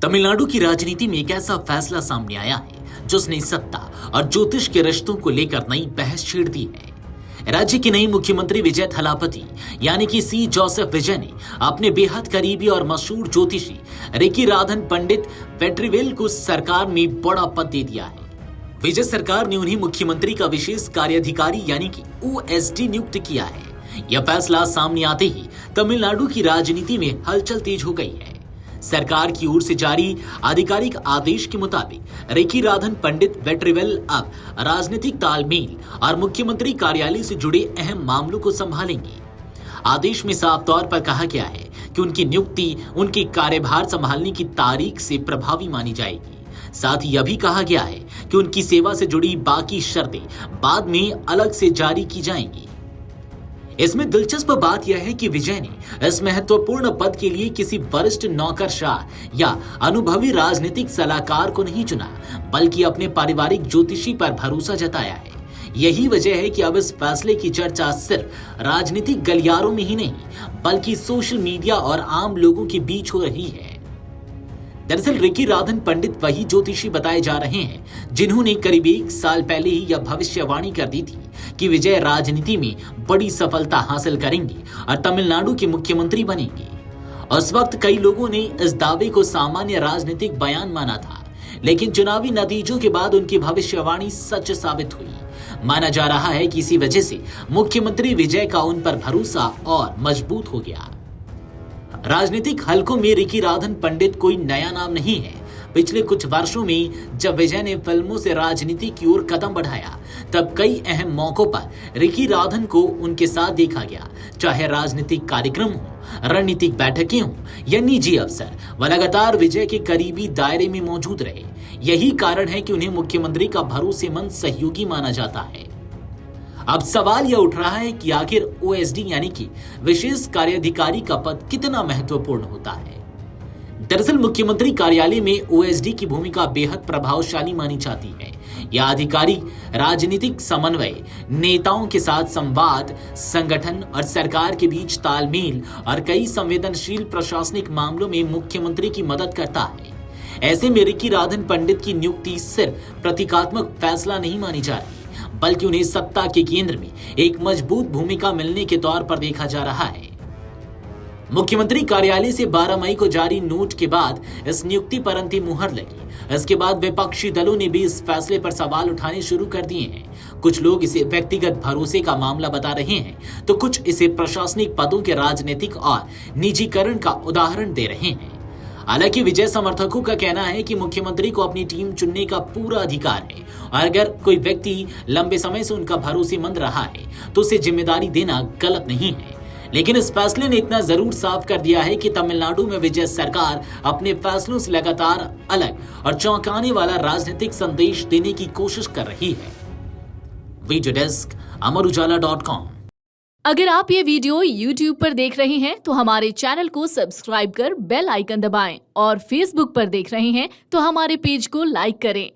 तमिलनाडु की राजनीति में एक ऐसा फैसला सामने आया है जिसने सत्ता और ज्योतिष के रिश्तों को लेकर नई बहस छेड़ दी है। राज्य की नई मुख्यमंत्री विजय थलापति यानी कि सी जोसेफ विजय ने अपने बेहद करीबी और मशहूर ज्योतिषी रिकी राधन पंडित वेट्रीवेल को सरकार में बड़ा पद दे दिया है। विजय सरकार ने उन्हें मुख्यमंत्री का विशेष कार्याधिकारी यानी कि ओएसडी नियुक्त किया है। यह फैसला सामने आते ही तमिलनाडु की राजनीति में हलचल तेज हो गई है। सरकार की ओर से जारी आधिकारिक आदेश के मुताबिक रिकी राधन पंडित वेट्रीवेल अब राजनीतिक तालमेल और मुख्यमंत्री कार्यालय से जुड़े अहम मामलों को संभालेंगे। आदेश में साफ तौर पर कहा गया है कि उनकी नियुक्ति उनके कार्यभार संभालने की तारीख से प्रभावी मानी जाएगी। साथ ही यह भी कहा गया है कि उनकी सेवा से जुड़ी बाकी शर्तें बाद में अलग से जारी की जाएंगी। इसमें दिलचस्प बात यह है कि विजय ने इस महत्वपूर्ण पद के लिए किसी वरिष्ठ नौकरशाह या अनुभवी राजनीतिक सलाहकार को नहीं चुना, बल्कि अपने पारिवारिक ज्योतिषी पर भरोसा जताया है। यही वजह है कि अब इस फैसले की चर्चा सिर्फ राजनीतिक गलियारों में ही नहीं, बल्कि सोशल मीडिया और आम लोगों के बीच हो रही है। दरअसल रिकी राधन पंडित वही ज्योतिषी बताए जा रहे हैं जिन्होंने करीब 1 साल पहले ही यह भविष्यवाणी कर दी थी कि विजय राजनीति में बड़ी सफलता हासिल करेंगे और तमिलनाडु के मुख्यमंत्री बनेंगे। उस वक्त कई लोगों ने इस दावे को सामान्य राजनीतिक बयान माना था, लेकिन चुनावी नतीजों के बाद उनकी भविष्यवाणी सच साबित हुई। माना जा रहा है कि इसी वजह से मुख्यमंत्री विजय का उन पर भरोसा और मजबूत हो गया। राजनीतिक हलकों में रिकी राधन पंडित कोई नया नाम नहीं है। पिछले कुछ वर्षों में जब विजय ने फिल्मों से राजनीति की ओर कदम बढ़ाया, तब कई अहम मौकों पर रिकी राधन को उनके साथ देखा गया। चाहे राजनीतिक कार्यक्रम हो, रणनीतिक बैठकें हो या निजी अवसर, वह लगातार विजय के करीबी दायरे में मौजूद रहे। यही कारण है कि उन्हें मुख्यमंत्री का भरोसेमंद सहयोगी माना जाता है। अब सवाल यह उठ रहा है कि आखिर ओएसडी यानी कि विशेष कार्याधिकारी का पद कितना महत्वपूर्ण होता है। दरअसल मुख्यमंत्री कार्यालय में ओएसडी की भूमिका बेहद प्रभावशाली मानी जाती है। यह अधिकारी राजनीतिक समन्वय, नेताओं के साथ संवाद, संगठन और सरकार के बीच तालमेल और कई संवेदनशील प्रशासनिक मामलों में मुख्यमंत्री की मदद करता है। ऐसे में रिकी राधन पंडित की नियुक्ति सिर्फ प्रतीकात्मक फैसला नहीं मानी जा रही, बल्कि उन्हें सत्ता के केंद्र में एक मजबूत भूमिका मिलने के तौर पर देखा जा रहा है। मुख्यमंत्री कार्यालय से 12 मई को जारी नोट के बाद इस नियुक्ति पर अंतिम मुहर लगी। इसके बाद विपक्षी दलों ने भी इस फैसले पर सवाल उठाने शुरू कर दिए हैं। कुछ लोग इसे व्यक्तिगत भरोसे का मामला बता रहे हैं, तो कुछ इसे प्रशासनिक पदों के राजनीतिक और निजीकरण का उदाहरण दे रहे हैं। हालांकि विजय समर्थकों का कहना है कि मुख्यमंत्री को अपनी टीम चुनने का पूरा अधिकार है और अगर कोई व्यक्ति लंबे समय से उनका भरोसेमंद रहा है तो उसे जिम्मेदारी देना गलत नहीं है। लेकिन इस फैसले ने इतना जरूर साफ कर दिया है कि तमिलनाडु में विजय सरकार अपने फैसलों से लगातार अलग और चौंकाने वाला राजनीतिक संदेश देने की कोशिश कर रही है। वीडियो डेस्क अमरउजाला.com। अगर आप ये वीडियो YouTube पर देख रहे हैं तो हमारे चैनल को सब्सक्राइब कर बेल आइकन दबाएं और Facebook पर देख रहे हैं तो हमारे पेज को लाइक करें।